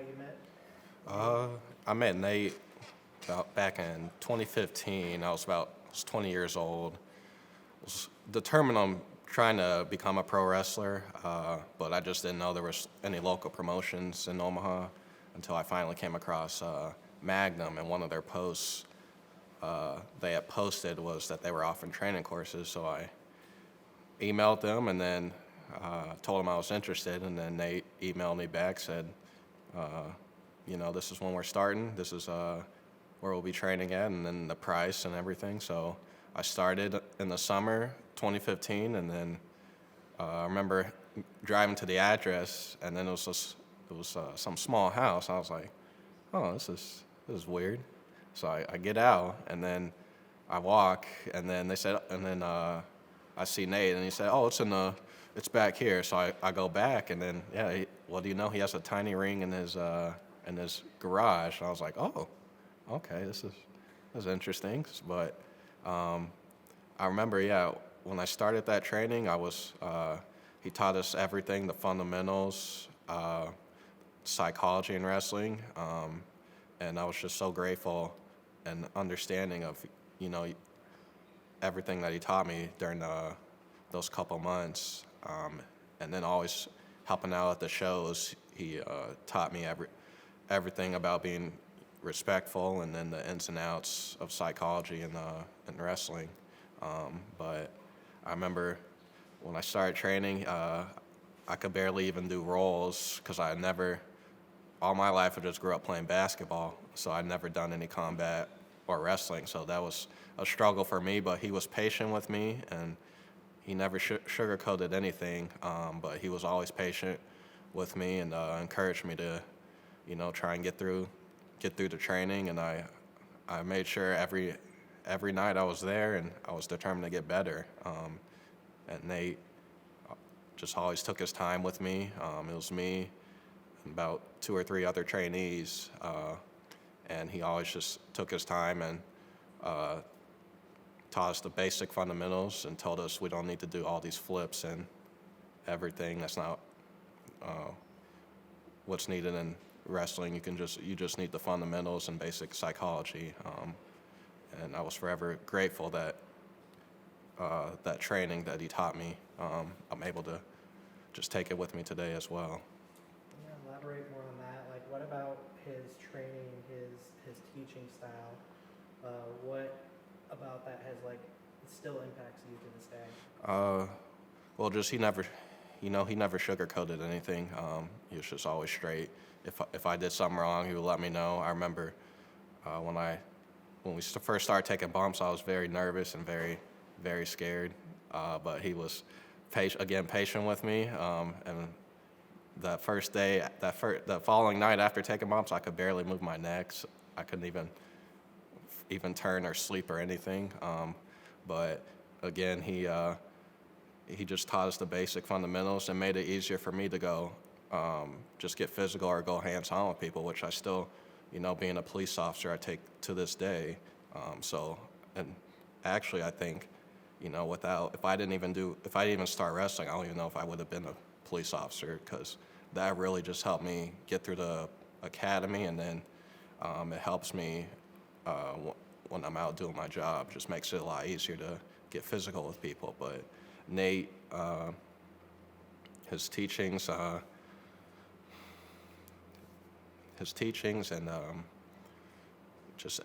you met? Uh, I met Nate about back in 2015. I was 20 years old. Was determined on trying to become a pro wrestler, but I just didn't know there was any local promotions in Omaha until I finally came across Magnum, and one of their posts they had posted was that they were offering training courses. So I emailed them and then told them I was interested, and then they emailed me back, said, this is when we're starting. This is where we'll be training at, and then the price and everything. So I started in the summer 2015, and then I remember driving to the address, and then it was some small house. I was like, oh, this is weird. So I get out, and then I walk, and then they said, and then I see Nate, and he said, oh, it's back here. So I go back, and then what do you know? He has a tiny ring in his garage. And I was like, oh, okay, this is interesting. But I remember, when I started that training, he taught us everything, the fundamentals, psychology in wrestling, and I was just so grateful and understanding of, everything that he taught me during those couple months, and then always helping out at the shows. He taught me everything about being respectful, and then the ins and outs of psychology in wrestling. But I remember when I started training, I could barely even do rolls because all my life I just grew up playing basketball, so I'd never done any combat or wrestling. So that was a struggle for me, but he was patient with me, and he never sugarcoated anything, but he was always patient with me and encouraged me to, try and get through the training. And I made sure every night I was there, and I was determined to get better. And Nate just always took his time with me. It was me and about 2 or 3 other trainees, and he always just took his time and taught us the basic fundamentals and told us we don't need to do all these flips and everything. That's not what's needed in wrestling. You just need the fundamentals and basic psychology. And I was forever grateful that that training that he taught me, I'm able to just take it with me today as well. Yeah, elaborate more on that. Like, what about his training, his teaching style? What about that has still impacts you to this day? Well, just he never sugarcoated anything. He was just always straight. If I did something wrong, he would let me know. I remember when we first started taking bumps, I was very nervous and very, very scared. But he was patient with me. And that first day, the following night after taking bumps, I could barely move my neck. So I couldn't even turn or sleep or anything. But again, he just taught us the basic fundamentals and made it easier for me to go just get physical or go hands-on with people, which I still, being a police officer, I take to this day. And actually, I think, if I didn't even start wrestling, I don't even know if I would have been a police officer, because that really just helped me get through the academy, and then it helps me when I'm out doing my job. Just makes it a lot easier to get physical with people. But Nate, his teachings and just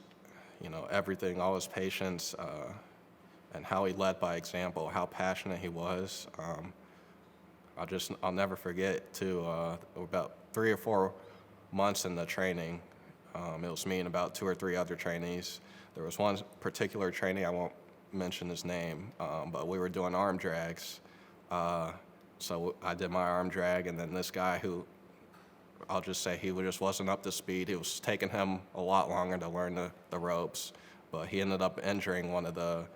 everything, all his patience, and how he led by example, how passionate he was. I'll never forget too. About 3 or 4 months in the training, it was me and about 2 or 3 other trainees. There was one particular trainee, I won't mention his name, but we were doing arm drags. So I did my arm drag, and then this guy who, I'll just say, he just wasn't up to speed. It was taking him a lot longer to learn the ropes, but he ended up injuring one of the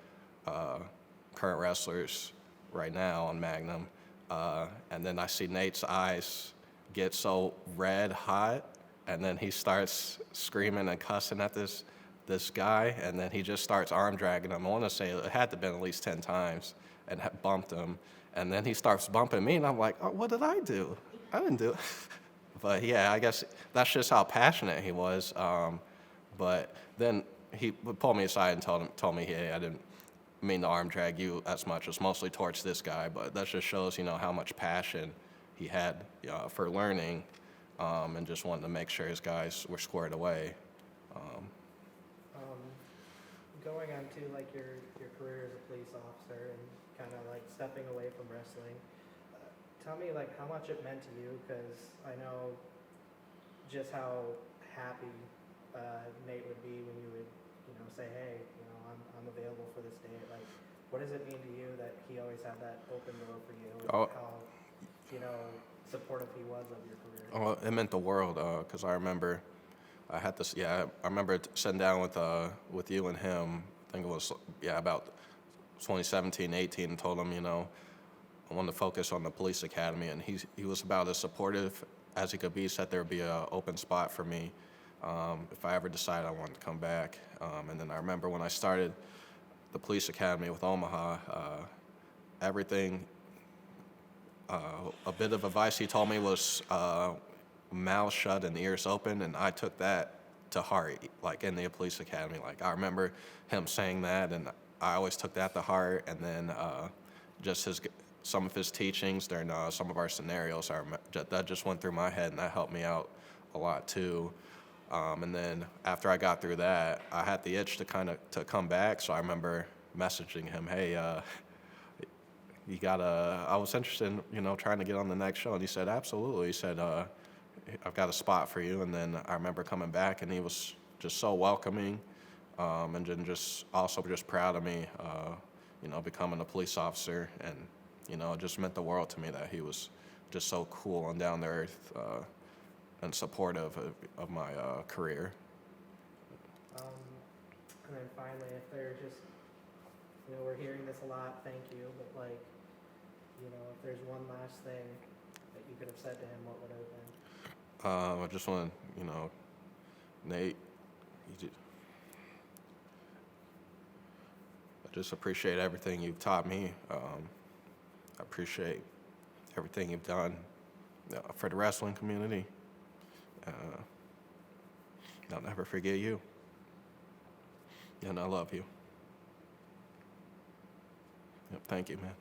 current wrestlers right now on Magnum. And then I see Nate's eyes get so red hot, and then he starts screaming and cussing at this guy, and then he just starts arm dragging him. I want to say it had to have been at least 10 times, and bumped him. And then he starts bumping me, and I'm like, oh, what did I do? I didn't do it. But yeah, I guess that's just how passionate he was. But then he would pull me aside and told me, hey, I didn't mean to arm drag you as much. It's mostly towards this guy, but that just shows, how much passion he had for learning, and just wanted to make sure his guys were squared away. Um, Going on to like your career as a police officer and kind of like stepping away from wrestling, tell me like how much it meant to you, because I know just how happy Nate would be when you would say, hey, I'm available for this date. Like, what does it mean to you that he always had that open door for you, and Oh. how supportive he was of your career? Oh, it meant the world, because I remember I had this. Yeah, I remember sitting down with you and him. I think it was about 2017, 18, and told him I wanted to focus on the police academy, and he was about as supportive as he could be. Said there would be an open spot for me if I ever decided I wanted to come back. And then I remember when I started the police academy with Omaha, everything. A bit of advice he told me was mouth shut and ears open, and I took that to heart, like in the police academy. Like I remember him saying that, and I always took that to heart. And then just some of his teachings during some of our scenarios, that just went through my head, and that helped me out a lot too. And then after I got through that, I had the itch to come back. So I remember messaging him, hey, I was interested in, trying to get on the next show. And he said, absolutely. He said, I've got a spot for you. And then I remember coming back, and he was just so welcoming, and then just proud of me, becoming a police officer. And, it just meant the world to me that he was just so cool and down to earth, and supportive of my career. And then finally, if they're just, we're hearing this a lot, thank you, but like, if there's one last thing that you could have said to him, what would it have been? I just want Nate, I just appreciate everything you've taught me. I appreciate everything you've done for the wrestling community. I'll never forget you. And I love you. Yep, thank you, man.